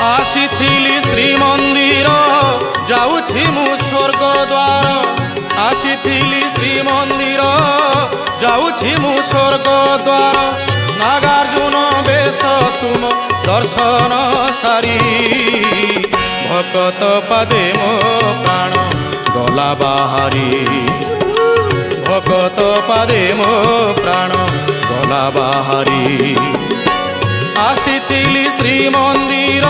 आसीथिली श्रीमंदिर जाऊछि मु स्वर्ग द्वार आसीथिली श्रीमंदिर जाऊछि मु स्वर्ग द्वार नागार्जुन बेश तुम दर्शन सारी भकत पादे मो प्राण गला बाहारी भकत पादे मो प्राण गला बाहारी आसीथिली श्रीमंदिर